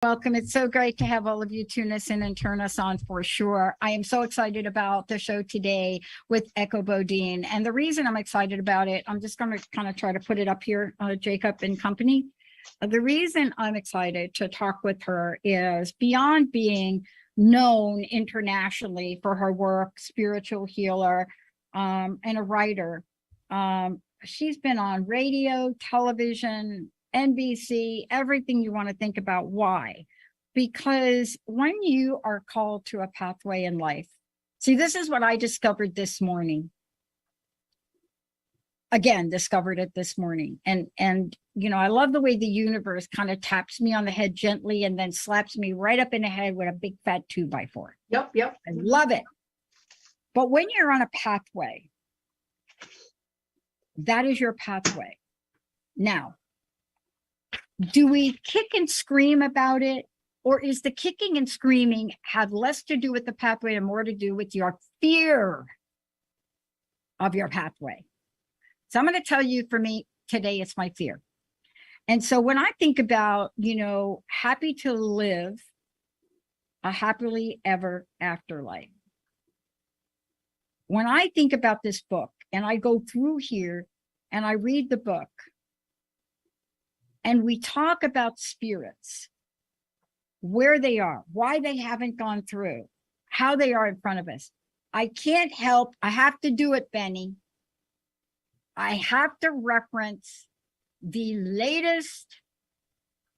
Welcome. It's so great to have all of you tune us in and turn us on for sure. I am so excited about the show today with Echo Bodine. And the reason I'm excited about it, I'm just going to kind of try to put it up here, Jacob and company. The reason I'm excited to talk with her is beyond being known internationally for her work, spiritual healer, and a writer. She's been on radio, television, NBC, everything you want to think about. Why? Because when you are called to a pathway in life, see, this is what I discovered this morning. Again, discovered it this morning. And you know, I love the way the universe kind of taps me on the head gently and then slaps me right up in the head with a big fat 2x4. Yep. I love it. But when you're on a pathway, that is your pathway. Now, do we kick and scream about it? Or is the kicking and screaming have less to do with the pathway and more to do with your fear of your pathway? So I'm going to tell you, for me today, it's my fear. And so when I think about, you know, happy to live a happily ever afterlife, when I think about this book and I go through here and I read the book, and we talk about spirits, where they are, why they haven't gone through, how they are in front of us. I can't help, I have to do it, Benny. I have to reference the latest,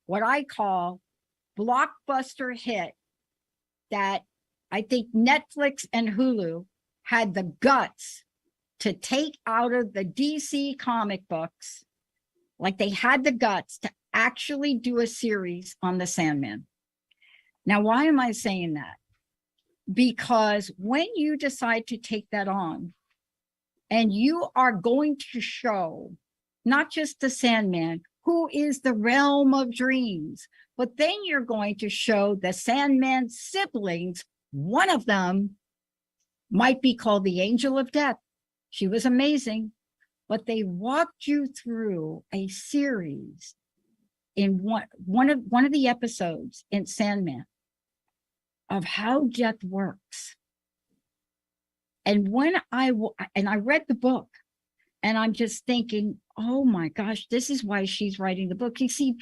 what I call blockbuster hit that I think Netflix and Hulu had the guts to take out of the DC comic books. Like they had the guts to actually do a series on the Sandman. Now, why am I saying that? Because when you decide to take that on and you are going to show not just the Sandman, who is the realm of dreams, but then you're going to show the Sandman's siblings. One of them might be called the Angel of Death. She was amazing. But they walked you through a series in one of the episodes in Sandman of how death works. And when I read the book, and I'm just thinking, oh my gosh, this is why she's writing the book. You see,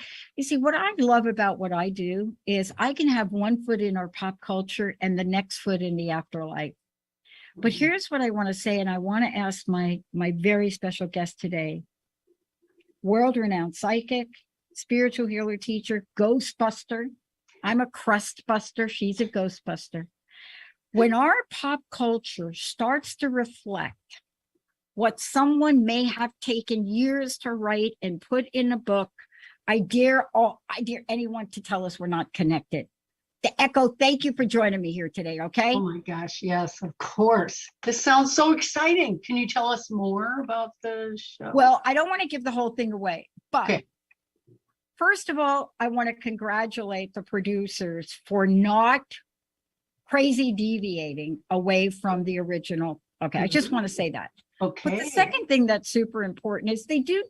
what I love about what I do is I can have one foot in our pop culture and the next foot in the afterlife. But here's what I want to say, and I want to ask my very special guest today, world-renowned psychic, spiritual healer, teacher, ghostbuster. I'm a crust buster. She's a ghostbuster. When our pop culture starts to reflect what someone may have taken years to write and put in a book, I dare anyone to tell us we're not connected. The Echo, thank you for joining me here today, okay? Oh my gosh, yes, of course. This sounds so exciting. Can you tell us more about the show? Well, I don't want to give the whole thing away, but okay. First of all, I want to congratulate the producers for not crazy deviating away from the original. Okay, I just want to say that. Okay. But the second thing that's super important is they did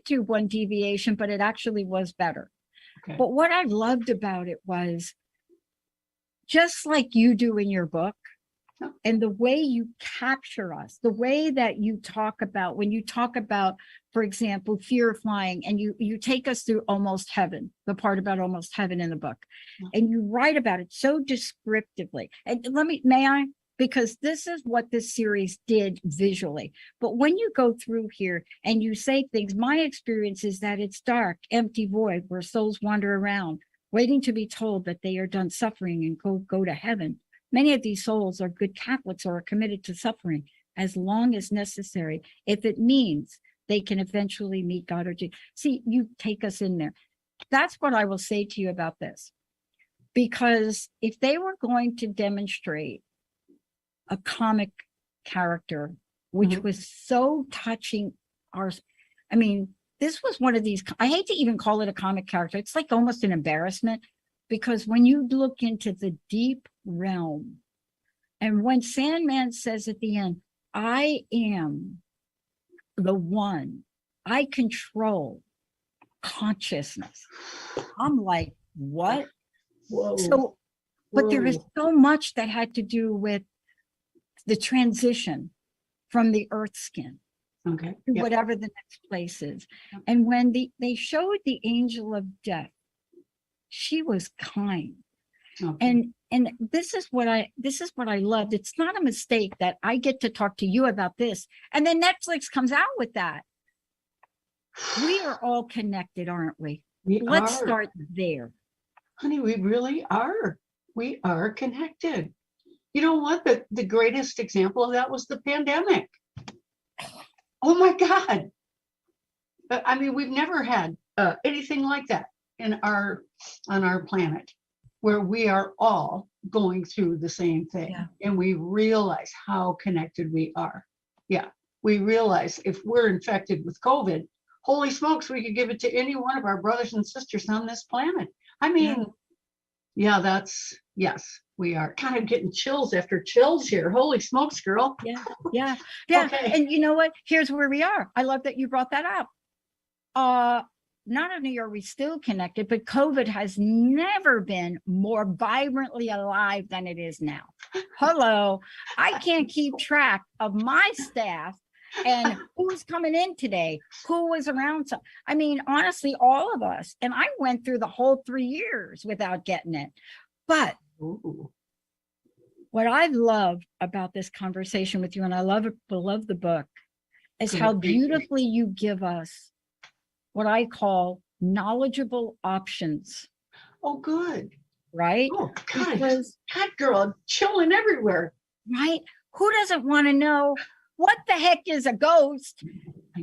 do one deviation, but it actually was better. Okay. But what I loved about it was, just like you do in your book, and the way you capture us, the way that you talk about, when you talk about, for example, fear of flying, and you take us through almost heaven, the part about almost heaven in the book, and you write about it so descriptively. And may I? Because this is what this series did visually. But when you go through here and you say things, my experience is that it's dark, empty void where souls wander around, waiting to be told that they are done suffering and go to heaven. Many of these souls are good Catholics or are committed to suffering as long as necessary, if it means they can eventually meet God or Jesus. See, you take us in there. That's what I will say to you about this. Because if they were going to demonstrate a comic character, which was so touching I mean, this was one of these, I hate to even call it a comic character. It's like almost an embarrassment, because when you look into the deep realm, and when Sandman says at the end, I am the one, I control consciousness. I'm like, what? Whoa. So, but there is Whoa. so much that had to do with the transition from the earth skin Okay. to Yep. whatever the next place is. Yep. And when they showed the angel of death, she was kind. Okay. And this is what I loved. It's not a mistake that I get to talk to you about this. And then Netflix comes out with that. We are all connected, aren't we? Let's start there. Honey, we really are. We are connected. You know what? The greatest example of that was the pandemic. Oh my God. I mean, we've never had anything like that on our planet, where we are all going through the same thing. Yeah. And we realize how connected we are. Yeah. We realize if we're infected with COVID, holy smokes, we could give it to any one of our brothers and sisters on this planet. I mean, yeah, yes, we are kind of getting chills after chills here. Holy smokes, girl. Yeah. Okay. And you know what? Here's where we are. I love that you brought that up. Not only are we still connected, but COVID has never been more vibrantly alive than it is now. Hello. I can't keep track of my staff and who's coming in today, who was around. So, I mean, honestly, all of us. And I went through the whole 3 years without getting it. But Ooh. what I've loved about this conversation with you, and I love the book, is how beautifully you give us what I call knowledgeable options. Oh, good. Right? Oh, God. Because, God, girl, chilling everywhere. right? Who doesn't want to know what the heck is a ghost?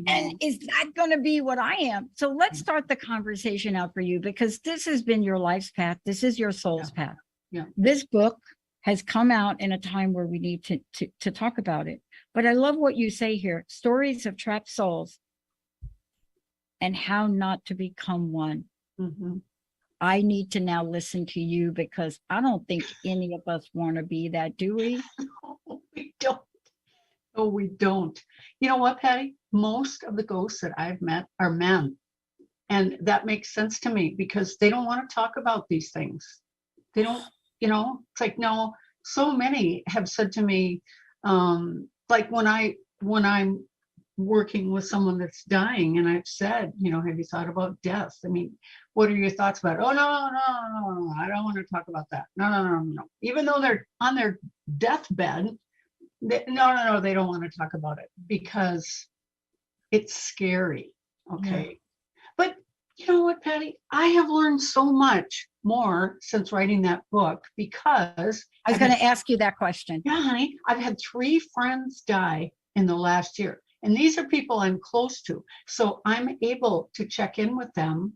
And is that going to be what I am? So let's start the conversation out for you, because this has been your life's path. This is your soul's path. Yeah. This book has come out in a time where we need to talk about it. But I love what you say here: stories of trapped souls and how not to become one. Mm-hmm. I need to now listen to you, because I don't think any of us want to be that, do we? No, we don't. Oh, we don't. You know what, Patty? Most of the ghosts that I've met are men. And that makes sense to me, because they don't want to talk about these things. They don't, it's like, no, so many have said to me, like when I'm working with someone that's dying, and I've said, have you thought about death? I mean, what are your thoughts about it? Oh, no, I don't want to talk about that. No. Even though they're on their deathbed, no, they don't want to talk about it because it's scary. Okay. Yeah. But you know what, Patty? I have learned so much more since writing that book, because I was going to ask you that question. Yeah, honey. I've had 3 friends die in the last year. And these are people I'm close to. So I'm able to check in with them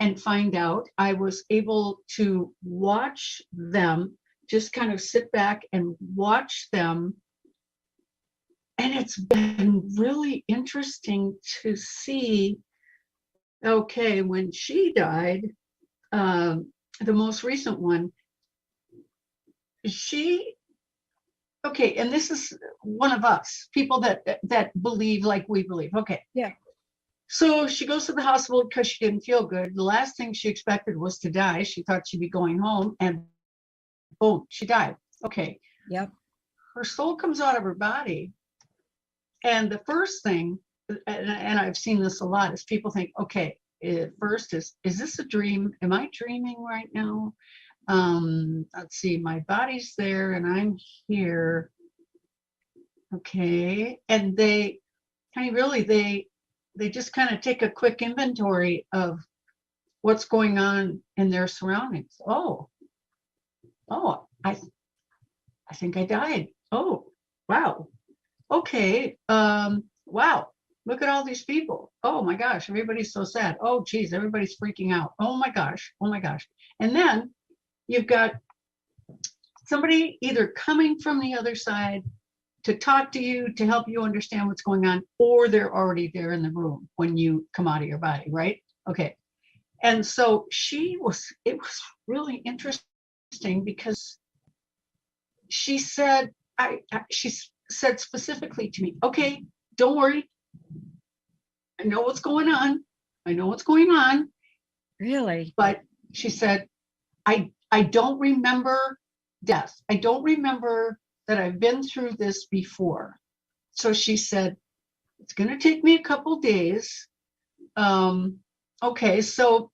and find out. I was able to watch them, just kind of sit back and watch them. And it's been really interesting to see, okay, when she died, the most recent one, okay, and this is one of us, people that believe like we believe. Okay. Yeah. So she goes to the hospital because she didn't feel good. The last thing she expected was to die. She thought she'd be going home, and boom, she died. Okay. Yep. Her soul comes out of her body. And the first thing, and I've seen this a lot, is people think, okay, first is this a dream? Am I dreaming right now? Let's see, my body's there and I'm here. Okay. And they just kind of take a quick inventory of what's going on in their surroundings. Oh, I think I died. Oh, wow. Okay. Wow. Look at all these people. Oh my gosh, everybody's so sad. Oh geez, everybody's freaking out. Oh my gosh. And then you've got somebody either coming from the other side to talk to you, to help you understand what's going on, or they're already there in the room when you come out of your body, right? Okay. And so it was really interesting, because she said, she said specifically to me, okay, don't worry. I know what's going on. Really? But she said, I I don't remember death. I don't remember that I've been through this before. So she said, it's going to take me a couple days. Okay, so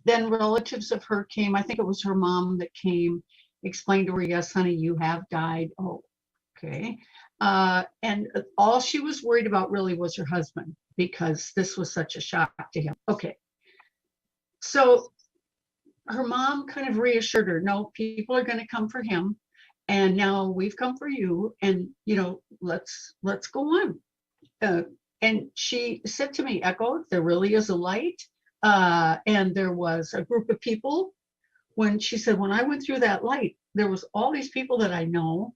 then relatives of her came. I think it was her mom that came, explained to her, yes, honey, you have died. Oh, okay. And all she was worried about really was her husband, because this was such a shock to him. Okay. So her mom kind of reassured her, no, people are going to come for him. And now we've come for you. And, let's go on. And she said to me, Echo, there really is a light. And there was a group of people. When she said, when I went through that light, there was all these people that I know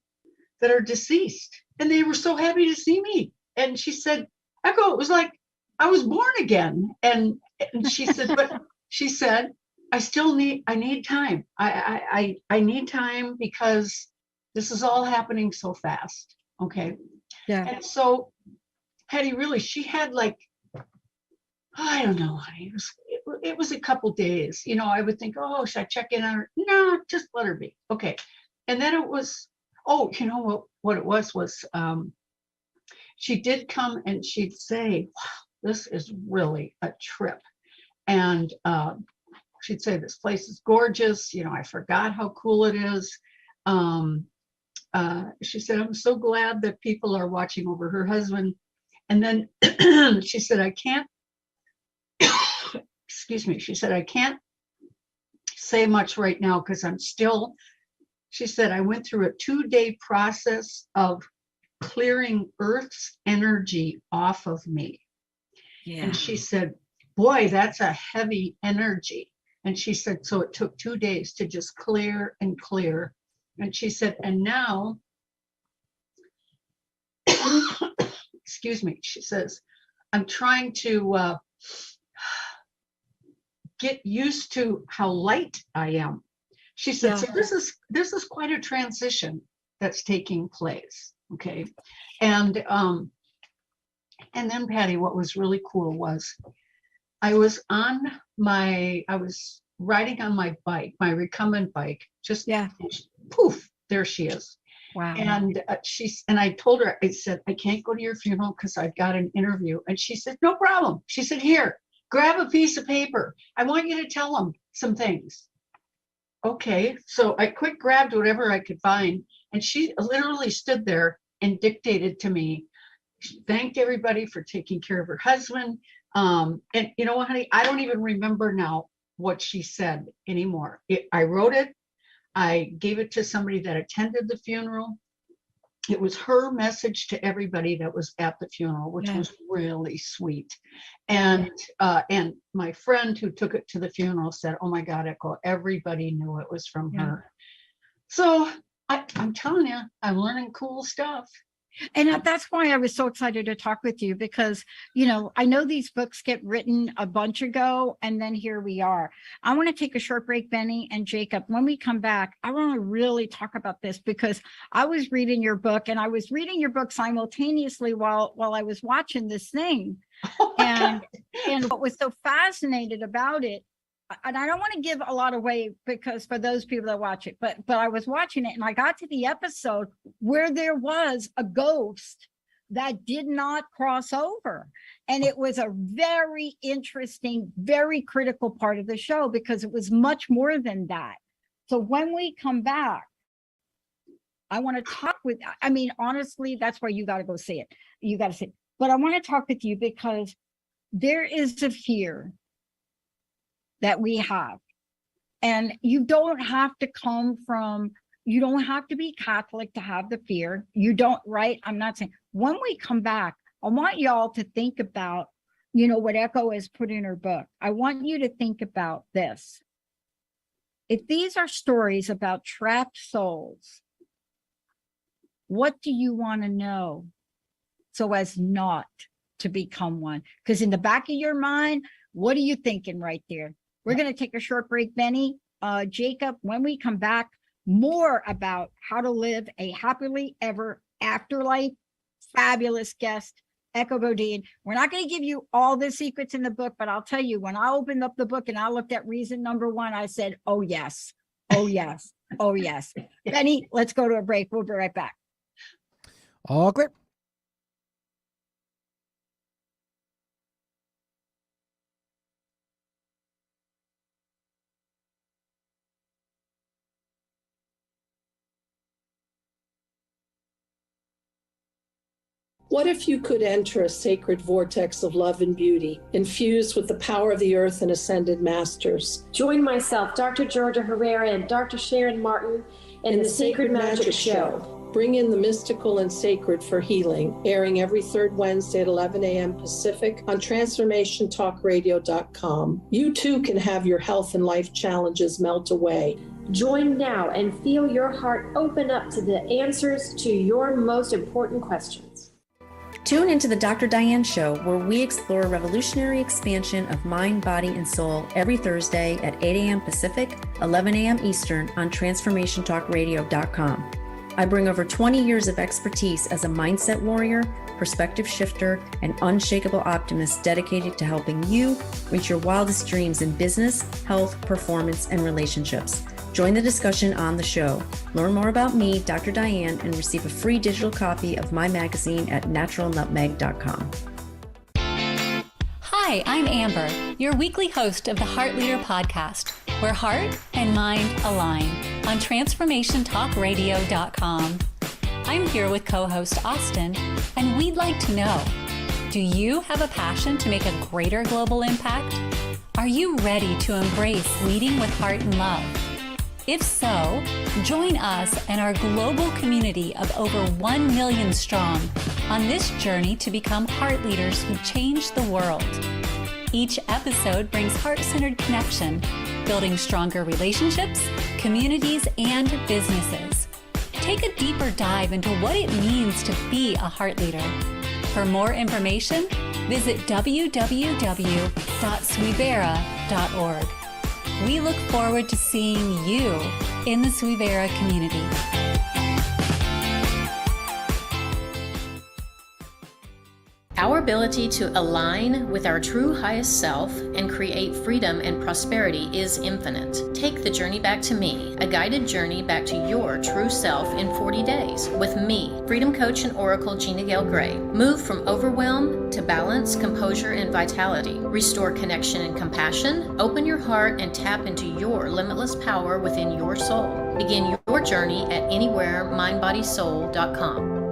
that are deceased. And they were so happy to see me. And she said, Echo, it was like I was born again. And she said, but she said, I need time. I need time because this is all happening so fast. Okay. Yeah. And so Patty, really, she had like, I don't know, honey, it was a couple days. I would think, oh, should I check in on her? No, just let her be. Okay. And then it was, oh, what it was, she did come and she'd say, wow, this is really a trip. And she'd say, this place is gorgeous. I forgot how cool it is. She said, I'm so glad that people are watching over her husband. And then she said, I can't, excuse me. She said, I can't say much right now because she said, I went through a 2-day process of clearing Earth's energy off of me. Yeah. And she said, boy, that's a heavy energy. And she said, so it took 2 days to just clear and clear. And she said, and now, excuse me, she says, I'm trying to get used to how light I am. She said, Yeah. so this is quite a transition that's taking place. Okay. And then Patty, what was really cool was I was riding on my bike, my recumbent bike, just poof, there she is. Wow. And I told her, I said, I can't go to your funeral because I've got an interview. And she said, no problem. She said, here, grab a piece of paper. I want you to tell them some things. Okay. So I quick grabbed whatever I could find. And she literally stood there and dictated to me. She thanked everybody for taking care of her husband. And you know what, honey, I don't even remember now what she said anymore. I wrote it. I gave it to somebody that attended the funeral. It was her message to everybody that was at the funeral, which was really sweet. And my friend who took it to the funeral said, oh my God, Echo, everybody knew it was from her. So I'm telling you, I'm learning cool stuff. And that's why I was so excited to talk with you, because, I know these books get written a bunch ago, and then here we are. I want to take a short break, Benny and Jacob. When we come back, I want to really talk about this, because I was reading your book, and I was reading your book simultaneously while I was watching this thing. And what was so fascinating about it, and I don't want to give a lot away because for those people that watch it, but I was watching it and I got to the episode where there was a ghost that did not cross over. And it was a very interesting, very critical part of the show because it was much more than that. So when we come back, I want to talk with, honestly, that's why you got to go see it. You got to see it. But I want to talk with you because there is a fear that we have. And you don't have to you don't have to be Catholic to have the fear. You don't, right? I'm not saying. When we come back, I want y'all to think about, what Echo has put in her book. I want you to think about this. If these are stories about trapped souls, what do you want to know so as not to become one? Because in the back of your mind, what are you thinking right there? We're going to take a short break, Benny. Jacob, when we come back, more about how to live a happily ever afterlife. Fabulous guest, Echo Bodine. We're not going to give you all the secrets in the book, but I'll tell you, when I opened up the book and I looked at reason number 1, I said, oh, yes, Oh, yes. Oh, yes. Benny, let's go to a break. We'll be right back. All clear. What if you could enter a sacred vortex of love and beauty, infused with the power of the earth and ascended masters? Join myself, Dr. Georgia Herrera, and Dr. Sharon Martin in the Sacred Magic Show. Bring in the mystical and sacred for healing, airing every third Wednesday at 11 a.m. Pacific on transformationtalkradio.com. You too can have your health and life challenges melt away. Join now and feel your heart open up to the answers to your most important questions. Tune into the Dr. Diane Show, where we explore revolutionary expansion of mind, body, and soul every Thursday at 8 a.m. Pacific, 11 a.m. Eastern on transformationtalkradio.com. I bring over 20 years of expertise as a mindset warrior, perspective shifter, and unshakable optimist dedicated to helping you reach your wildest dreams in business, health, performance, and relationships. Join the discussion on the show. Learn more about me, Dr. Diane, and receive a free digital copy of my magazine at naturalnutmeg.com. Hi, I'm Amber, your weekly host of the Heart Leader podcast, where heart and mind align on transformationtalkradio.com. I'm here with co-host Austin, and we'd like to know, do you have a passion to make a greater global impact? Are you ready to embrace leading with heart and love? If so, join us and our global community of over 1 million strong on this journey to become heart leaders who change the world. Each episode brings heart-centered connection, building stronger relationships, communities, and businesses. Take a deeper dive into what it means to be a heart leader. For more information, visit www.swivera.org. We look forward to seeing you in the Swivera community. Our ability to align with our true highest self and create freedom and prosperity is infinite. Take the journey back to me, a guided journey back to your true self in 40 days with me, Freedom Coach and Oracle Gina Gale Gray. Move from overwhelm to balance, composure, and vitality. Restore connection and compassion. Open your heart and tap into your limitless power within your soul. Begin your journey at anywheremindbodysoul.com.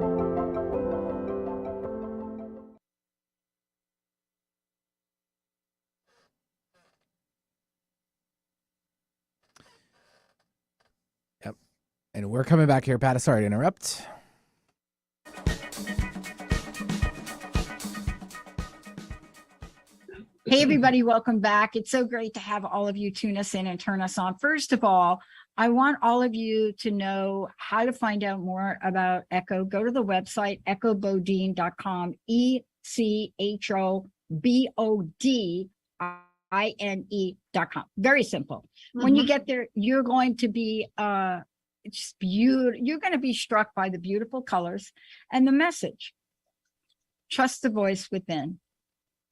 And we're coming back here, Pat. Sorry to interrupt. Hey, everybody, welcome back. It's so great to have all of you tune us in and turn us on. First of all, I want all of you to know how to find out more about Echo. Go to the website, echobodine.com, echobodine.com. Very simple. When you get there, you're going to be you're going to be struck by the beautiful colors and the message. Trust the voice within.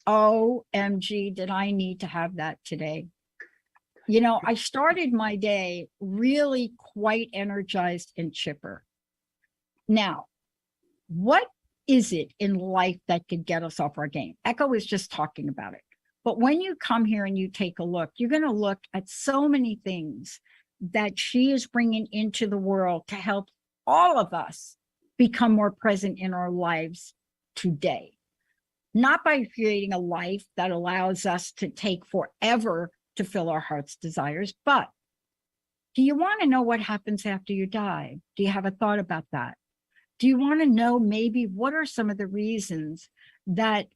OMG, did I need to have that today? You know, I started my day really quite energized and chipper. Now, what is it in life that could get us off our game? Echo was just talking about it. But when you come here and you take a look, you're going to look at so many things that she is bringing into the world to help all of us become more present in our lives today. Not by creating a life that allows us to take forever to fill our heart's desires, but do you want to know what happens after you die? Do you have a thought about that? Do you want to know maybe what are some of the reasons that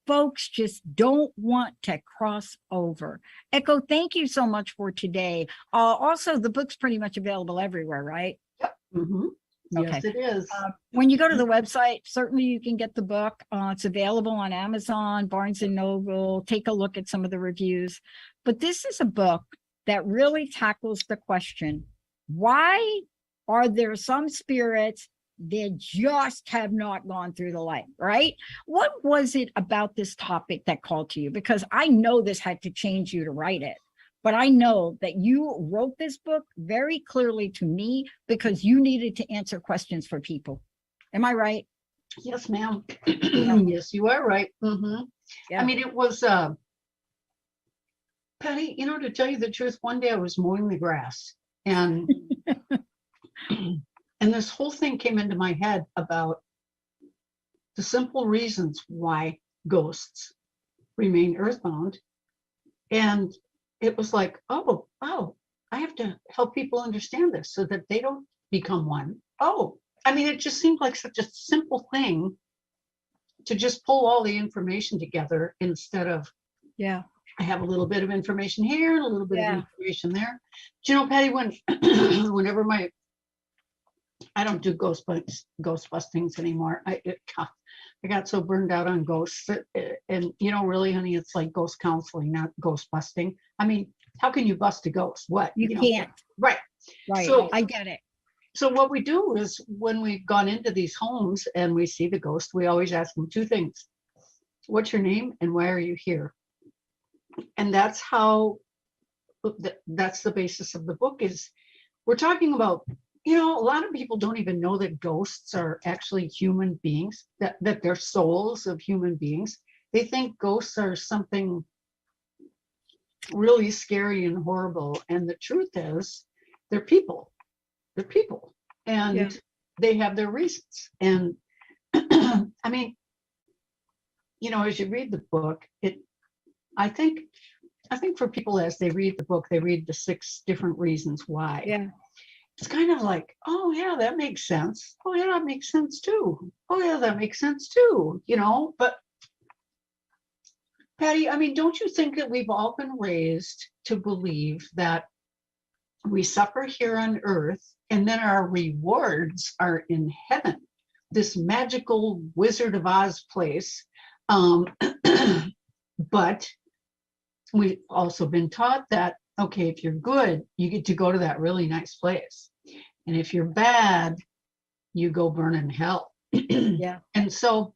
folks just don't want to cross over? Echo, thank you so much for today. Also, the book's pretty much available everywhere, right? Yep. Mm-hmm. Yes, it is. When you go to the website, certainly you can get the book. It's available on Amazon, Barnes and Noble. Take a look at some of the reviews. But this is a book that really tackles the question, why are there some spirits that just have not gone through the light, right? What was it about this topic that called to you? Because I know this had to change you to write it. but I know that you wrote this book very clearly to me because you needed to answer questions for people. Am I right? Yes, ma'am. Yes, you are right. Yeah. I mean, it was, Patty, to tell you the truth, one day I was mowing the grass and and this whole thing came into my head about the simple reasons why ghosts remain earthbound. And it was like, oh, wow, I have to help people understand this so that they don't become one. Oh, I mean, it just seemed like such a simple thing to just pull all the information together instead of, Yeah. I have a little bit of information here and a little bit Yeah. of information there. Do you know, Patty, whenever I don't do ghost bustings anymore. I got so burned out on ghosts and really, honey, it's like ghost counseling, not ghost busting. I mean, how can you bust a ghost? What? You can't. Right. Right. So I get it. So what we do is when we've gone into these homes and we see the ghost, we always ask them two things. What's your name and why are you here? And that's the basis of the book is we're talking about, a lot of people don't even know that ghosts are actually human beings, that they're souls of human beings. They think ghosts are something really scary and horrible. And the truth is they're people. They're people and they have their reasons. And I mean, as you read the book, I think for people as they read the book, they read the 6 different reasons why. Yeah. It's kind of like, oh yeah, that makes sense. Oh yeah, that makes sense too. Oh yeah, that makes sense too. But Patty, I mean, don't you think that we've all been raised to believe that we suffer here on earth and then our rewards are in heaven, this magical Wizard of Oz place. But we've also been taught that, okay, if you're good, you get to go to that really nice place. And if you're bad, you go burn in hell. Yeah. And so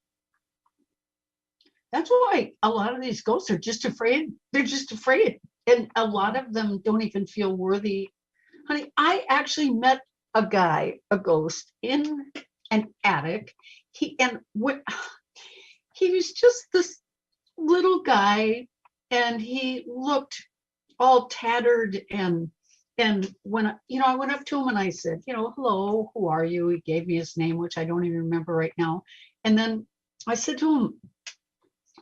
that's why a lot of these ghosts are just afraid. They're just afraid. And a lot of them don't even feel worthy. Honey, I actually met a ghost in an attic. He was just this little guy and he looked all tattered and when I went up to him and I said, hello, who are you? He gave me his name, which I don't even remember right now. And then I said to him,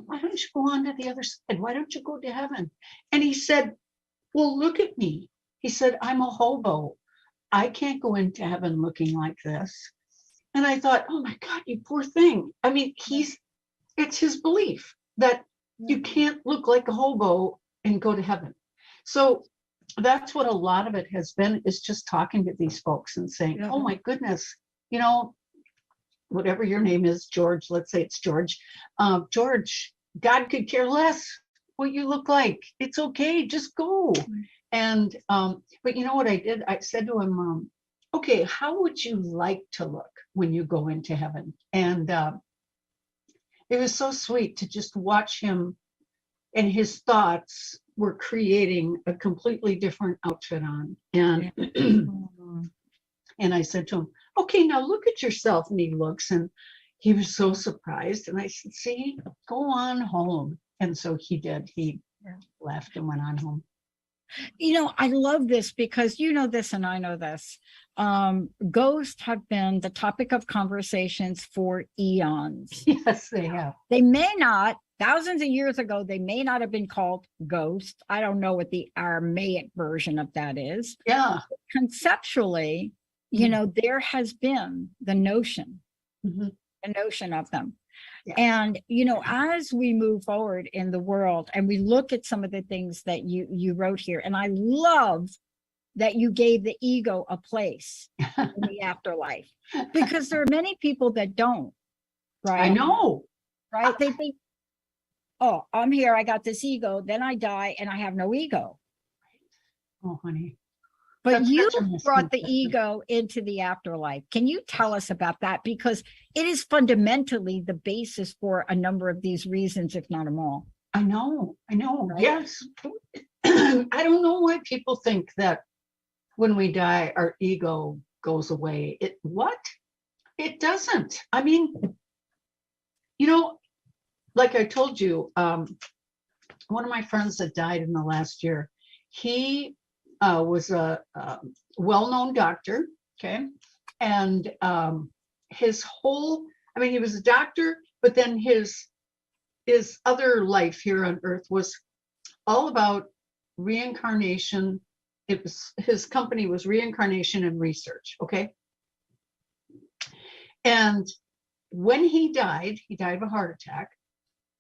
why don't you go on to the other side? Why don't you go to heaven? And he said, well, look at me. He said, I'm a hobo. I can't go into heaven looking like this. And I thought, oh my God, you poor thing. I mean, it's his belief that you can't look like a hobo and go to heaven. So that's what a lot of it has been, is just talking to these folks and saying, oh my goodness, whatever your name is, George, let's say it's George. George, God could care less what you look like. It's okay, just go. And but you know what I did? I said to him, okay, how would you like to look when you go into heaven? And it was so sweet to just watch him, and his thoughts were creating a completely different outfit on. And and I said to him, okay, now look at yourself. And he looks and he was so surprised. And I said, see, go on home. And so he did. He left and went on home. I love this because you know this and I know this. Ghosts have been the topic of conversations for eons. Yes, they have. They may not, thousands of years ago, they may not have been called ghosts. I don't know what the Aramaic version of that is. Yeah. Conceptually, there has been the notion of them. Yes. And, as we move forward in the world and we look at some of the things that you wrote here, and I love that you gave the ego a place in the afterlife, because there are many people that don't, right? I know. Right? They think, oh, I'm here, I got this ego, then I die and I have no ego. Oh, honey. But you brought the ego into the afterlife. Can you tell us about that? Because it is fundamentally the basis for a number of these reasons, if not them all. I know. Right? Yes. I don't know why people think that when we die, our ego goes away. It doesn't. I mean, like I told you, one of my friends that died in the last year, he was a well-known doctor, okay? And his whole, I mean, he was a doctor, but then his other life here on earth was all about reincarnation. His company was reincarnation and research, okay? And when he died of a heart attack.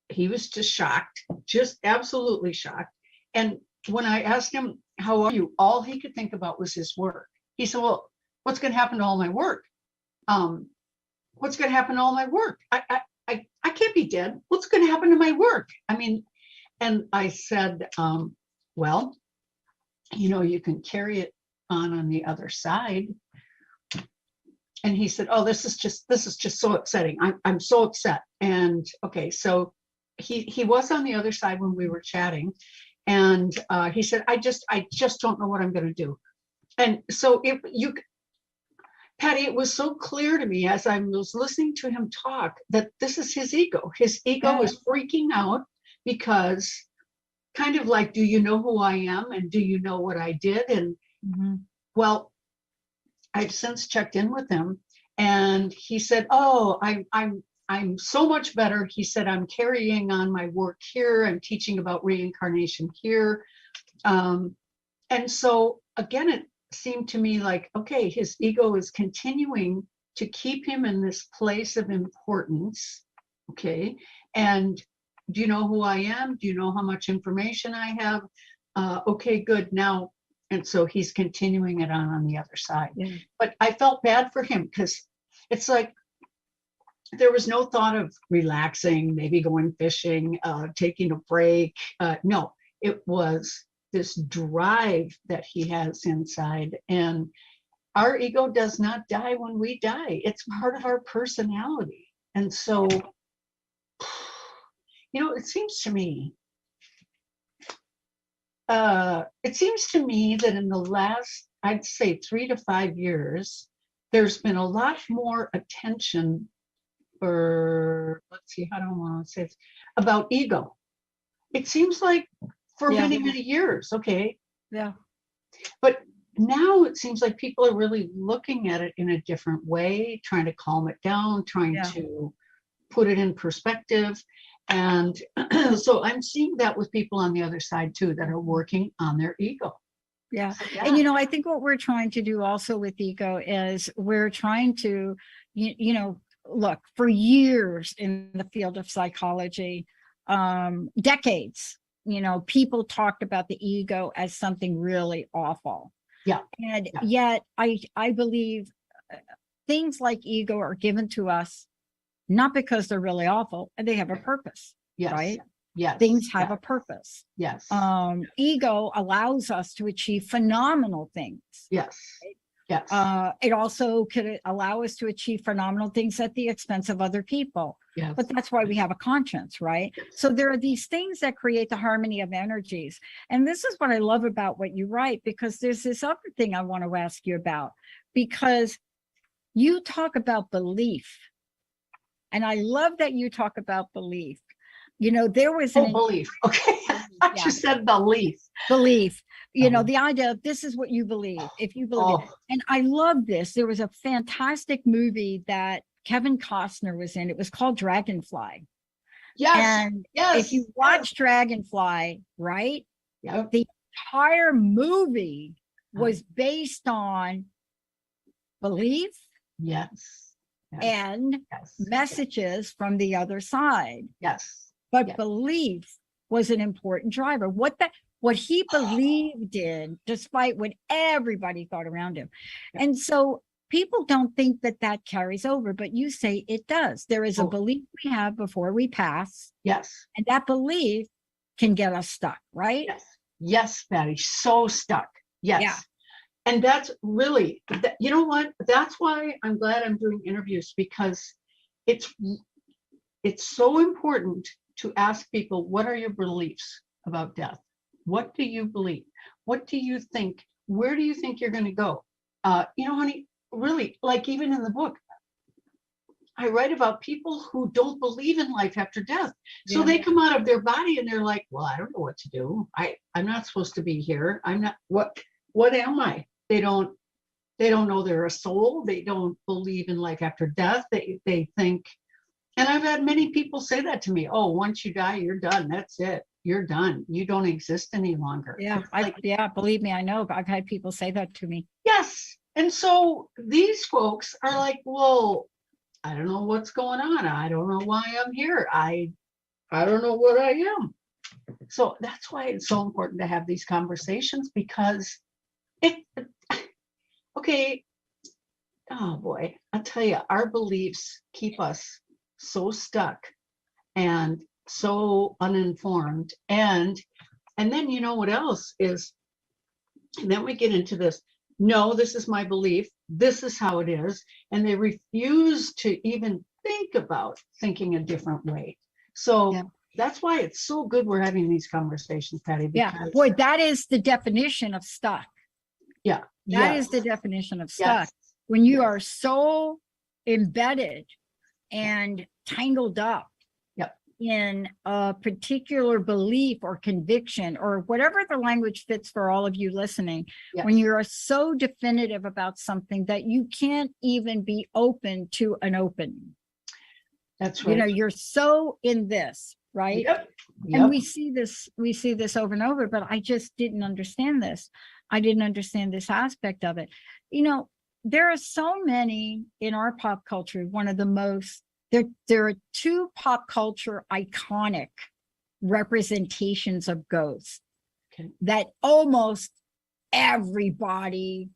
He was just shocked, just absolutely shocked. And when I asked him, how are you? All he could think about was his work. He said, well, what's going to happen to all my work? What's going to happen to all my work? I can't be dead. What's going to happen to my work? I mean, and I said, well, you can carry it on the other side. And he said, oh, this is just so upsetting. I'm so upset. And okay, so he was on the other side when we were chatting, and he said, I just don't know what I'm going to do. And so Patty, it was so clear to me as I was listening to him talk that this is his ego. His ego is freaking out because kind of like, do you know who I am? And do you know what I did? And well, I've since checked in with him, and he said, oh, I'm so much better. He said, I'm carrying on my work here. I'm teaching about reincarnation here. And so again, it seemed to me like, okay, his ego is continuing to keep him in this place of importance. Okay. And do you know who I am? Do you know how much information I have? Okay, good. Now, and so he's continuing it on the other side. Yeah. But I felt bad for him because it's like, there was no thought of relaxing, maybe going fishing, taking a break. No, it was this drive that he has inside. And our ego does not die when we die. It's part of our personality. And so, it seems to me that in the last, I'd say 3 to 5 years, there's been a lot more attention let's see, how do I want to say this, about ego. It seems like for many, many years, okay? Yeah. But now it seems like people are really looking at it in a different way, trying to calm it down, trying to put it in perspective. And so I'm seeing that with people on the other side too, that are working on their ego. Yeah. And, I think what we're trying to do also with ego is we're trying to, look, for years in the field of psychology, decades, people talked about the ego as something really awful. Yeah. And yet I believe things like ego are given to us not because they're really awful, and they have a purpose. Yes. Right? Yes. Things have a purpose. Yes. Ego allows us to achieve phenomenal things. Yes. Yes. It also could allow us to achieve phenomenal things at the expense of other people. Yes. But that's why we have a conscience, right? So there are these things that create the harmony of energies. And this is what I love about what you write, because there's this other thing I want to ask you about, because you talk about belief. And I love that you talk about belief. There was belief. Okay. I just said belief. Belief. The idea of this is what you believe. If you believe it. And I love this. There was a fantastic movie that Kevin Costner was in. It was called Dragonfly. Yes. And if you watch Dragonfly, right? Yeah. The entire movie was based on belief. Yes. And messages from the other side. Yes. But belief was an important driver. What he believed in, despite what everybody thought around him. And so people don't think that carries over, but you say it does. There is a belief we have before we pass. Yes. And that belief can get us stuck, right? Yes. Yes, Patty, so stuck. Yes. Yeah. And that's really, you know what? That's why I'm glad I'm doing interviews, because it's so important to ask people, what are your beliefs about death? What do you believe? What do you think? Where do you think you're going to go? Honey, really, like even in the book, I write about people who don't believe in life after death. So they come out of their body and they're like, well, I don't know what to do. I'm not supposed to be here. I'm not, what am I? They don't know they're a soul. They don't believe in life after death. They think, and I've had many people say that to me. Oh, once you die, you're done. That's it. You're done. You don't exist any longer. Yeah. Believe me, I know. I've had people say that to me. Yes. And so these folks are like, well, I don't know what's going on. I don't know why I'm here. I don't know what I am. So that's why it's so important to have these conversations, because okay, oh boy, I'll tell you, our beliefs keep us so stuck and so uninformed. And then you know what else is, and then we get into this, no, this is my belief, this is how it is, and they refuse to even think about thinking a different way. So that's why it's so good we're having these conversations, Patty. Yeah, boy, that is the definition of stuck. Yeah. That is the definition of stuck. When you are so embedded and tangled up in a particular belief or conviction, or whatever the language fits for all of you listening, when you are so definitive about something that you can't even be open to an opening. That's right. You're so in this, right? And we see this over and over, but I just didn't understand this. I didn't understand this aspect of it. There are so many in our pop culture. One of the most, there are two pop culture iconic representations of ghosts that almost everybody,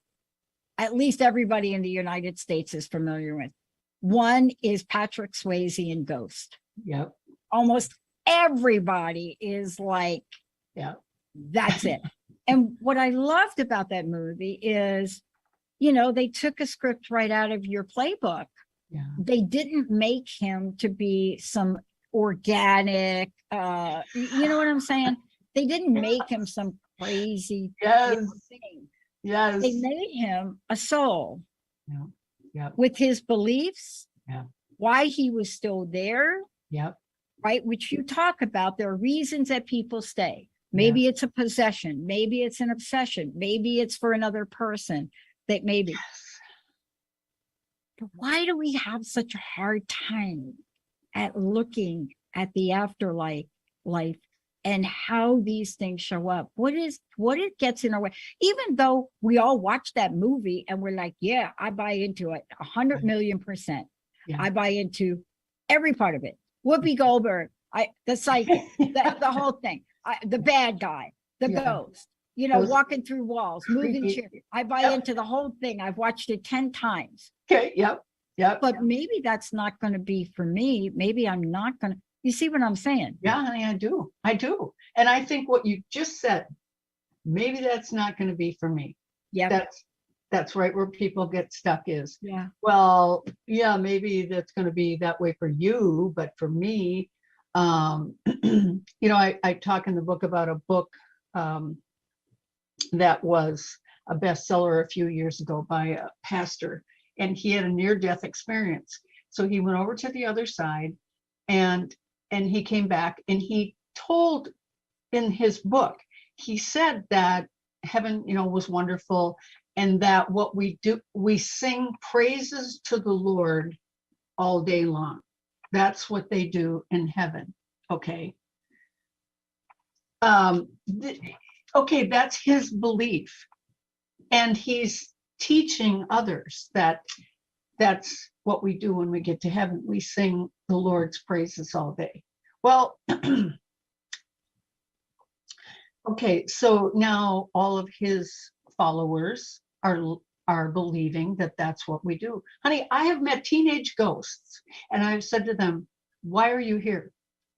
at least everybody in the United States, is familiar with. One is Patrick Swayze in Ghost. Yep. Almost everybody is like, that's it. And what I loved about that movie is, they took a script right out of your playbook. Yeah. They didn't make him to be some organic, you know what I'm saying? They didn't make him some crazy thing. Yes. They made him a soul. Yeah. With his beliefs. Yeah. Why he was still there. Yep. Right, which you talk about. There are reasons that people stay. Maybe it's a possession. Maybe it's an obsession. Maybe it's for another person. That maybe. But why do we have such a hard time at looking at the afterlife and how these things show up? What it gets in our way? Even though we all watch that movie and we're like, yeah, I buy into it 100 million%. Yeah. I buy into every part of it. Whoopi Goldberg, the psychic, the whole thing, the bad guy, the ghost, walking through walls, moving chairs. I buy into the whole thing. I've watched it 10 times. Okay. Yep. But maybe that's not going to be for me. Maybe I'm not going to. You see what I'm saying? Yeah, honey, I do. And I think what you just said, maybe that's not going to be for me. Yeah. That's right where people get stuck is. Yeah. Well, yeah, maybe that's going to be that way for you, but for me, I talk in the book about a book that was a bestseller a few years ago by a pastor, and he had a near-death experience. So he went over to the other side, and he came back, and he told in his book, he said that heaven, was wonderful, and that what we do, we sing praises to the Lord all day long. That's what they do in heaven. Okay. Okay, that's his belief. And he's teaching others that that's what we do when we get to heaven. We sing the Lord's praises all day. Well, okay, so now all of his followers are believing that that's what we do. Honey, I have met teenage ghosts, and I've said to them, why are you here?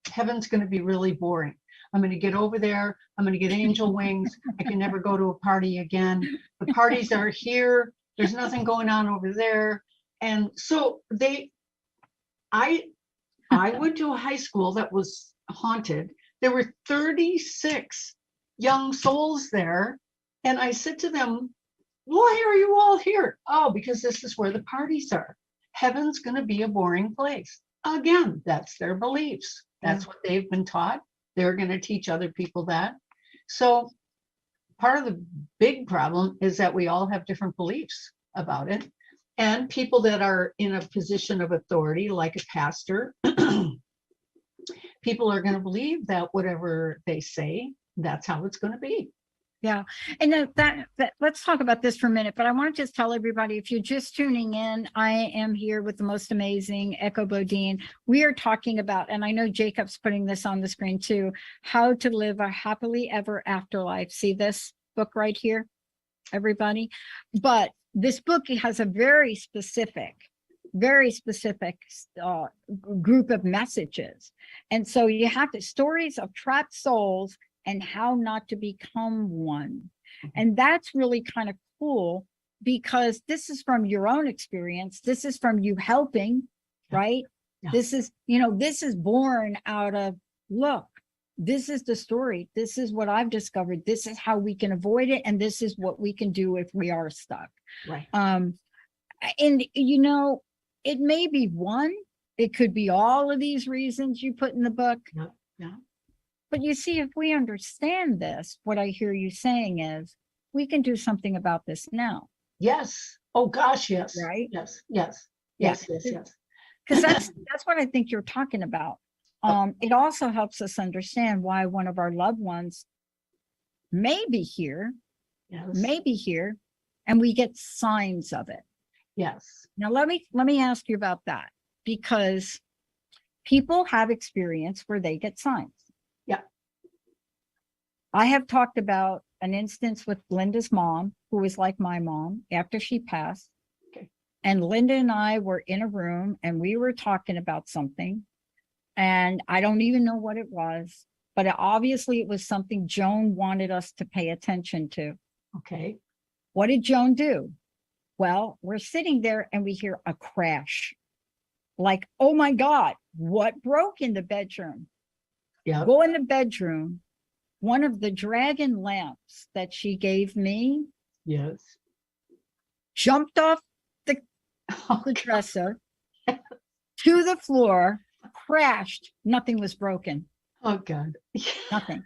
Heaven's going to be really boring. I'm going to get over there. I'm going to get angel wings. I can never go to a party again. The parties are here. There's nothing going on over there. And so I went to a high school that was haunted. There were 36 young souls there. And I said to them, why are you all here? Oh, because this is where the parties are. Heaven's going to be a boring place. Again, that's their beliefs. That's what they've been taught. They're going to teach other people that. So part of the big problem is that we all have different beliefs about it. And people that are in a position of authority, like a pastor, people are going to believe that whatever they say, that's how it's going to be. Yeah. And that let's talk about this for a minute, but I want to just tell everybody, if you're just tuning in, I am here with the most amazing Echo Bodine. We are talking about, and I know Jacob's putting this on the screen too, how to live a happily ever afterlife. See this book right here, everybody? But this book has a very specific group of messages. And so you have the stories of trapped souls and how not to become one. And that's really kind of cool, because this is from your own experience. This is from you helping, right? Yeah. This is, this is born out of, look, this is the story. This is what I've discovered. This is how we can avoid it. And this is what we can do if we are stuck. Right. And it may be one, it could be all of these reasons you put in the book. Yeah. But you see, if we understand this, what I hear you saying is we can do something about this now. Yes. Oh gosh, yes. Right? Yes. Because that's what I think you're talking about. It also helps us understand why one of our loved ones may be here, and we get signs of it. Yes. Now let me ask you about that, because people have experience where they get signs. Yeah. I have talked about an instance with Linda's mom, who was like my mom after she passed. Okay. And Linda and I were in a room and we were talking about something. And I don't even know what it was, but obviously it was something Joan wanted us to pay attention to. Okay. What did Joan do? Well, we're sitting there and we hear a crash. Like, oh my God, what broke in the bedroom? Yeah. Go in the bedroom. One of the dragon lamps that she gave me Yes. jumped off the dresser to the floor, crashed. Nothing was broken. Oh God. Nothing.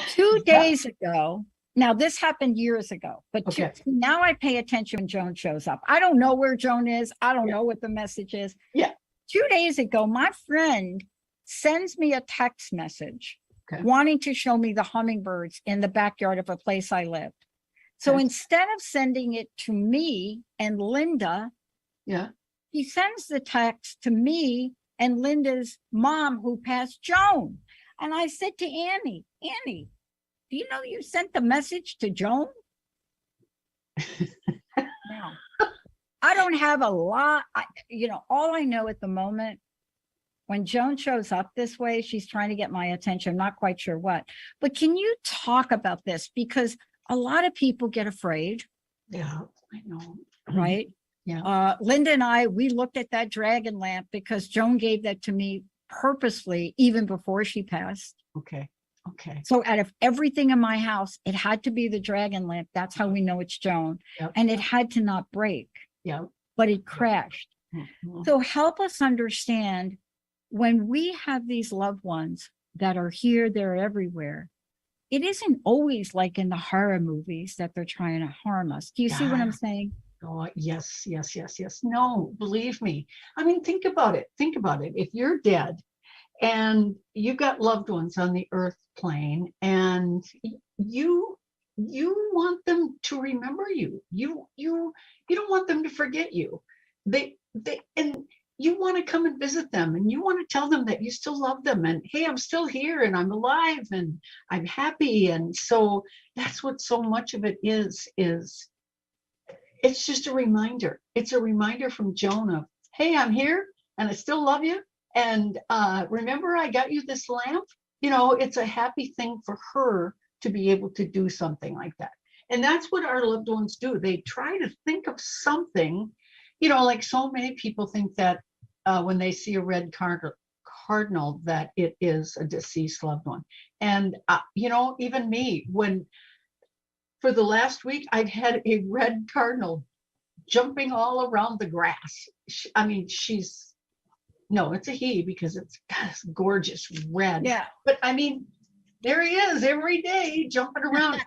2 days ago, now this happened years ago, but now I pay attention when Joan shows up. I don't know where Joan is. I don't know what the message is. Yeah. 2 days ago, my friend sends me a text message wanting to show me the hummingbirds in the backyard of a place I lived. So instead of sending it to me and Linda, he sends the text to me and Linda's mom, who passed, Joan. And I said to Annie, do you know you sent the message to Joan? Now, I don't have a lot, all I know at the moment, when Joan shows up this way, she's trying to get my attention. I'm not quite sure what, but can you talk about this? Because a lot of people get afraid. Yeah, I know. Right? Yeah. Linda and I, we looked at that dragon lamp because Joan gave that to me purposely, even before she passed. Okay. So out of everything in my house, it had to be the dragon lamp. That's how we know it's Joan. Yep. And it had to not break. Yeah. But it crashed. Mm-hmm. So help us understand, when we have these loved ones that are here, they're everywhere, it isn't always like in the horror movies that they're trying to harm us. Do you see what I'm saying? Oh, yes. No, believe me. I mean, think about it. If you're dead and you've got loved ones on the earth plane and you want them to remember you. You don't want them to forget you. And you want to come and visit them and you want to tell them that you still love them and, hey, I'm still here and I'm alive and I'm happy. And so that's what so much of it is it's just a reminder. It's a reminder from Joan of, hey, I'm here and I still love you. And remember, I got you this lamp. It's a happy thing for her to be able to do something like that. And that's what our loved ones do. They try to think of something, like so many people think that when they see a red car cardinal that it is a deceased loved one. And, you know, even me, when for the last week, I've had a red cardinal jumping all around the grass. I mean, no, it's a he because it's gorgeous red. Yeah. But I mean, there he is every day jumping around.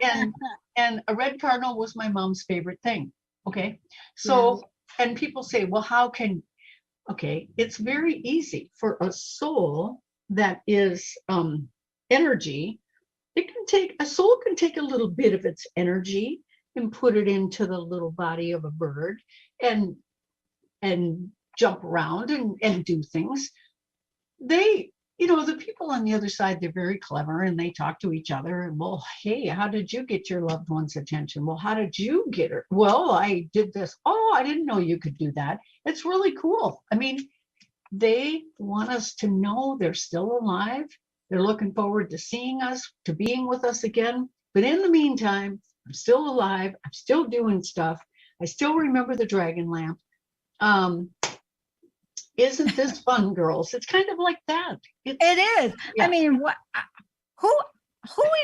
And a red cardinal was my mom's favorite thing. Okay. So, and people say, well, okay, it's very easy for a soul that is energy. A soul can take a little bit of its energy and put it into the little body of a bird and jump around and do things. They, you know, the people on the other side, they're very clever and they talk to each other and, well, hey, how did you get your loved one's attention? Well, how did you get her? Well, I did this. Oh, I didn't know you could do that. It's really cool. I mean, they want us to know they're still alive. They're looking forward to seeing us, to being with us again. But in the meantime, I'm still alive. I'm still doing stuff. I still remember the dragon lamp. Isn't this fun, girls? It's kind of like that. It is. Yeah. I mean, who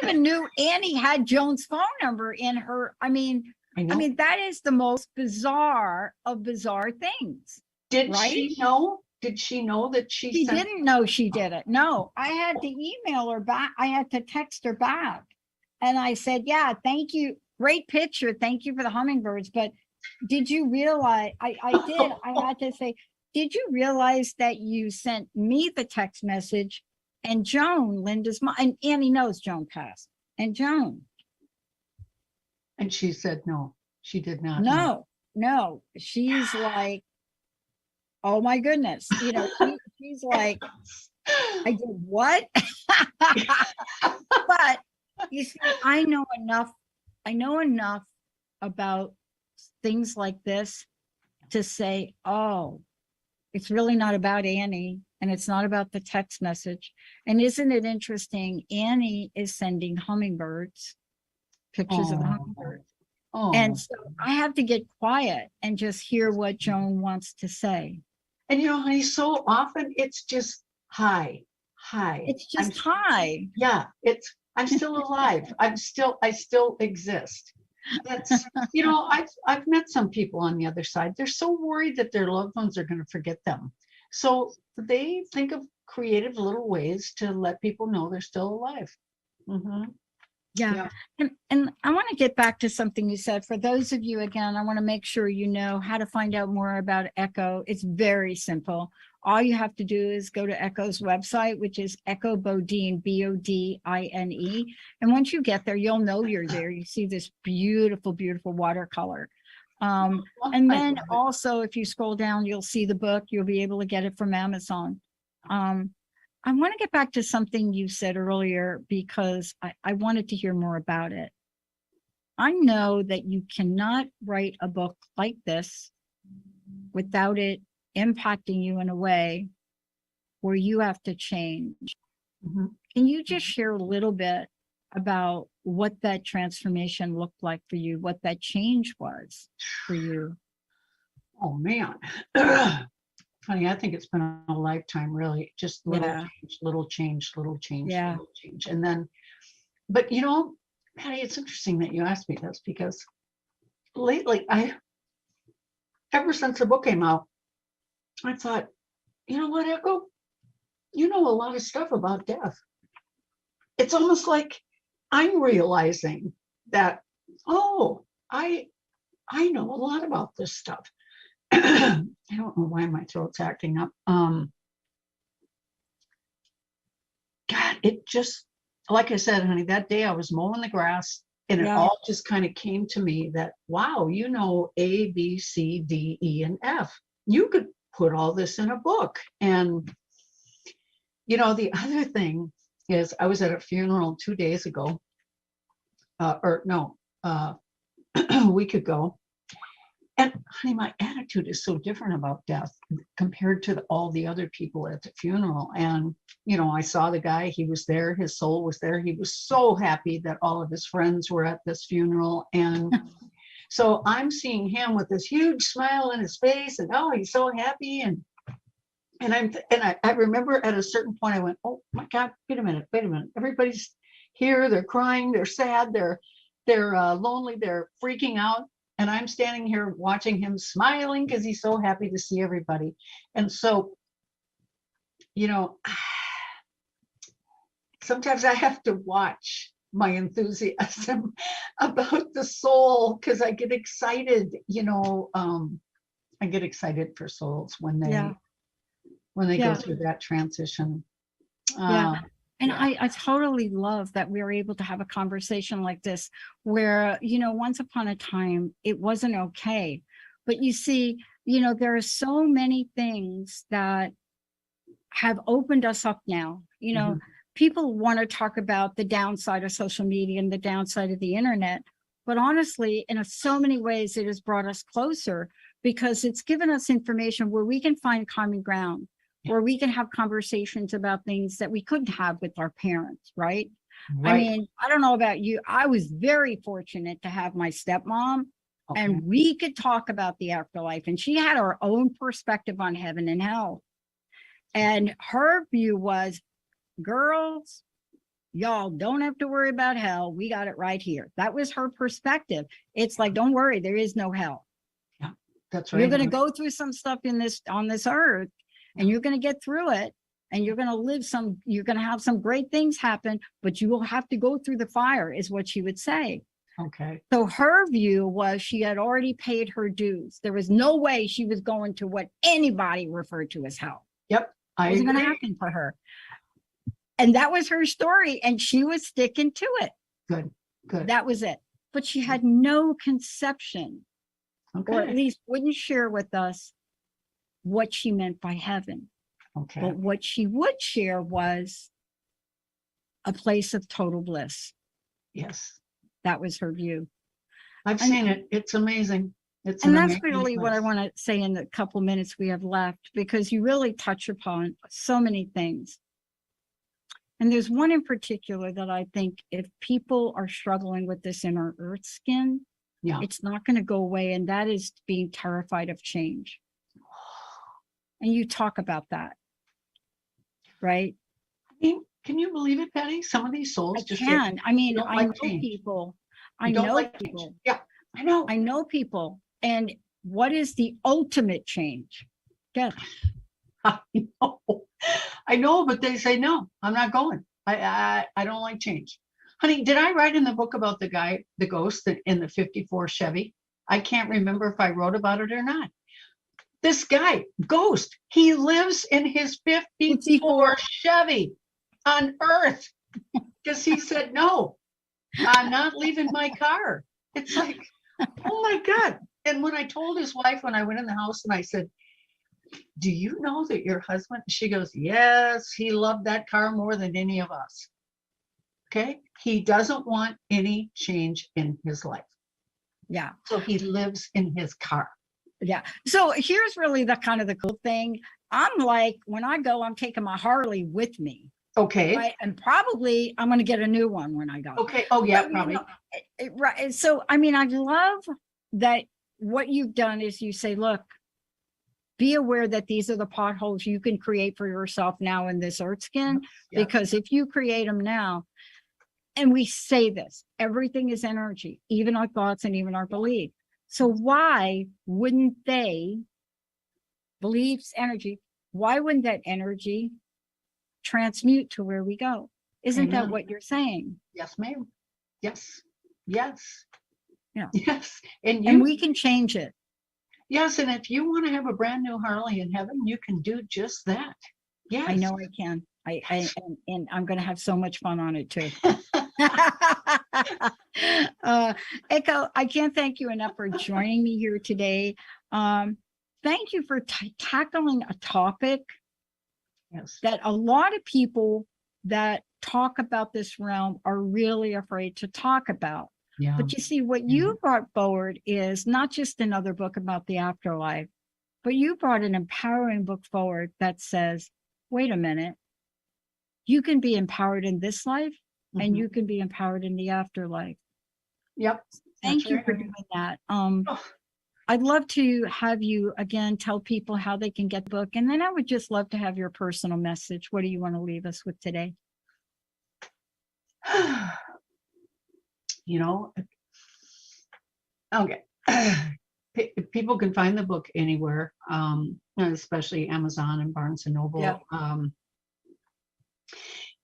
even knew Annie had Joan's phone number in her? I mean, that is the most bizarre of bizarre things. Did she know? Did she know that she didn't know she did it? No, I had to email her back. I had to text her back. And I said, yeah, thank you. Great picture. Thank you for the hummingbirds. But did you realize, I did, I had to say, did you realize that you sent me the text message and Joan, Linda's mom, and Annie knows Joan passed, and Joan. And she said, no, she did not. No, she's like, oh my goodness. You know, she's like, I did what? But you see, I know enough about things like this to say, oh, it's really not about Annie and it's not about the text message. And isn't it interesting? Annie is sending hummingbirds, pictures of the hummingbirds. And so I have to get quiet and just hear what Joan wants to say. And you know, honey, so often it's just hi. It's just hi. Yeah, I'm still alive. I still exist. That's, you know, I've met some people on the other side. They're so worried that their loved ones are going to forget them. So they think of creative little ways to let people know they're still alive. Mm-hmm. Yeah. And I want to get back to something you said. For those of you, again, I want to make sure you know how to find out more about Echo. It's very simple. All you have to do is go to Echo's website, which is Echo Bodine, Bodine. And once you get there, you'll know you're there. You see this beautiful, beautiful watercolor. And then also, if you scroll down, you'll see the book. You'll be able to get it from Amazon. I want to get back to something you said earlier because I wanted to hear more about it. I know that you cannot write a book like this without it impacting you in a way where you have to change. Mm-hmm. Can you just share a little bit about what that transformation looked like for you, what that change was for you? Oh, man. Funny, I think it's been a lifetime, really. Just little change. And then, but you know, Patty, it's interesting that you asked me this because lately, ever since the book came out, I thought, you know what, Echo? You know a lot of stuff about death. It's almost like I'm realizing that, oh, I know a lot about this stuff. I don't know why my throat's acting up. God, it just, like I said, honey, that day I was mowing the grass and it all just kind of came to me that, wow, you know, A, B, C, D, E, and F. You could put all this in a book. And, you know, the other thing is I was at a funeral 2 days ago, a week ago. And honey, my attitude is so different about death compared to all the other people at the funeral. And, you know, I saw the guy, he was there, his soul was there. He was so happy that all of his friends were at this funeral. And so I'm seeing him with this huge smile on his face and, oh, he's so happy. And And I remember at a certain point, I went, oh my God, wait a minute. Everybody's here. They're crying. They're sad. They're lonely. They're freaking out. And I'm standing here watching him smiling because he's so happy to see everybody. And so, you know, sometimes I have to watch my enthusiasm about the soul because I get excited, you know, I get excited for souls when they go through that transition. And I totally love that we were able to have a conversation like this where, you know, once upon a time, it wasn't okay. But you see, you know, there are so many things that have opened us up now. You know, people want to talk about the downside of social media and the downside of the internet. But honestly, in so many ways, it has brought us closer because it's given us information where we can find common ground, where we can have conversations about things that we couldn't have with our parents, right? I mean, I don't know about you. I was very fortunate to have my stepmom, and we could talk about the afterlife, and she had her own perspective on heaven and hell. And her view was, girls, y'all don't have to worry about hell. We got it right here. That was her perspective. It's like, don't worry, there is no hell. Yeah, that's right. You're going to go through some stuff on this earth, and you're going to get through it, and you're going to have some great things happen, but you will have to go through the fire, is what she would say. Okay. So her view was she had already paid her dues. There was no way she was going to what anybody referred to as hell. Yep. It wasn't going to happen for her. And that was her story, and she was sticking to it. Good. That was it. But she had no conception, or at least wouldn't share with us what she meant by heaven. Okay. But what she would share was a place of total bliss. Yes. That was her view. I've seen it. It's amazing. And that's really what I want to say in the couple minutes we have left, because you really touch upon so many things. And there's one in particular that I think if people are struggling with this inner earth skin, it's not going to go away. And that is being terrified of change. And you talk about that, right? I mean, can you believe it, Patty? Some of these souls I can. I mean, I know people. I know people. Yeah, I know. I know people. And what is the ultimate change? Yes. I know, but they say, no, I'm not going. I don't like change. Honey, did I write in the book about the guy, the ghost in the 54 Chevy? I can't remember if I wrote about it or not. This guy, ghost, he lives in his 54 Chevy on Earth because he said, no, I'm not leaving my car. It's like, oh my God. And when I told his wife, when I went in the house and I said, do you know that your husband, she goes, yes, he loved that car more than any of us. Okay. He doesn't want any change in his life. Yeah. So he lives in his car. Yeah. So here's really the kind of the cool thing. I'm like, when I go, I'm taking my Harley with me. Okay. Right. And probably I'm going to get a new one when I go. Okay. Oh yeah, but, probably. You know, right. So, I mean, I love that what you've done is you say, look, be aware that these are the potholes you can create for yourself now in this earth skin, because if you create them now, and we say this, everything is energy, even our thoughts and even our belief. So why wouldn't they, beliefs, energy, why wouldn't that energy transmute to where we go? Isn't that what you're saying? Yes, ma'am. Yes. Yes. Yeah. Yes. And we can change it. Yes, and if you want to have a brand new Harley in heaven, you can do just that. Yes. I know I can. And I'm going to have so much fun on it too. Echo, I can't thank you enough for joining me here today. Thank you for tackling a topic that a lot of people that talk about this realm are really afraid to talk about. Yeah. But you see, what you brought forward is not just another book about the afterlife, but you brought an empowering book forward that says, wait a minute, you can be empowered in this life and you can be empowered in the afterlife. Yep. Thank you for doing that. I'd love to have you again tell people how they can get the book. And then I would just love to have your personal message. What do you want to leave us with today? You know, okay. People can find the book anywhere, especially Amazon and Barnes and Noble. Yeah.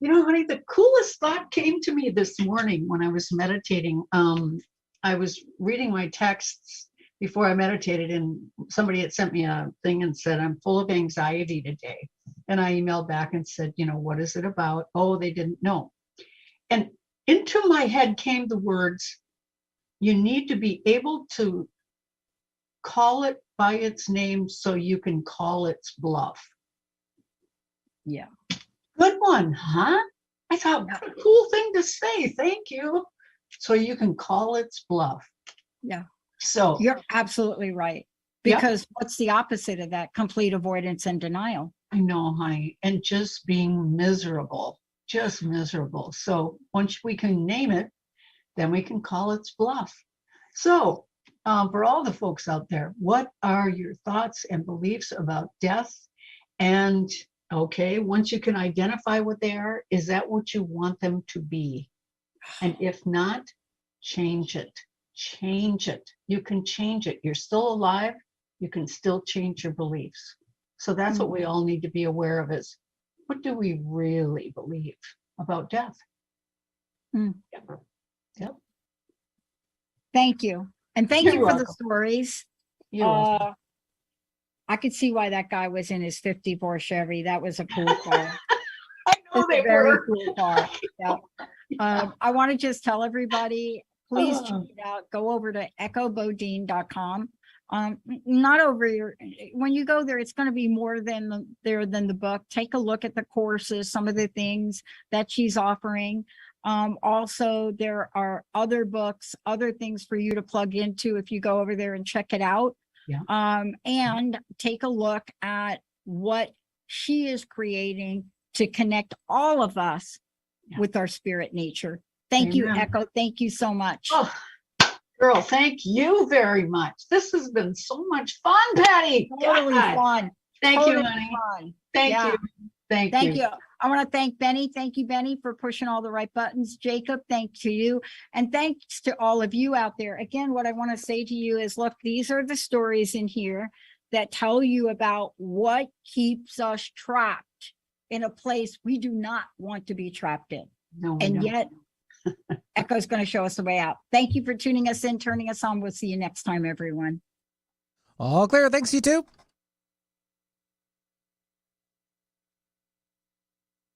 You know, honey, the coolest thought came to me this morning when I was meditating. I was reading my texts before I meditated, and somebody had sent me a thing and said, I'm full of anxiety today. And I emailed back and said, you know, what is it about? Oh, they didn't know. And into my head came the words, you need to be able to call it by its name so you can call its bluff. Yeah. Good one, huh? I thought, what a cool thing to say. Thank you. So you can call its bluff. Yeah. So you're absolutely right. Because what's the opposite of that? Complete avoidance and denial. I know, honey. And just being miserable, just miserable. So once we can name it, then we can call its bluff. So for all the folks out there, what are your thoughts and beliefs about death? And okay, once you can identify what they are, is that what you want them to be? And if not, change it. Change it. You can change it. You're still alive. You can still change your beliefs. So that's what we all need to be aware of is, what do we really believe about death? Yep. Thank you. And thank You're you for welcome. the stories. You're welcome. I could see why that guy was in his 54 Chevy. That was a cool car. I know It's they a very were. cool car. Yeah. I want to just tell everybody, please check it out. Go over to echobodine.com. Not over your, when you go there, it's going to be more than the book. Take a look at the courses, some of the things that she's offering. Also, there are other books, other things for you to plug into if you go over there and check it out. Yeah. And take a look at what she is creating to connect all of us with our spirit nature. Thank you, Echo. Thank you so much. Oh, girl, thank you very much. This has been so much fun, Patty. Totally fun. Thank Totally you, honey. fun. Thank Yeah. you. Thank you. I want to thank Benny. Thank you, Benny, for pushing all the right buttons. Jacob, thanks to you. And thanks to all of you out there. Again, what I want to say to you is, look, these are the stories in here that tell you about what keeps us trapped in a place we do not want to be trapped in. No, and yet, Echo's going to show us the way out. Thank you for tuning us in, turning us on. We'll see you next time, everyone. All clear. Thanks, you too.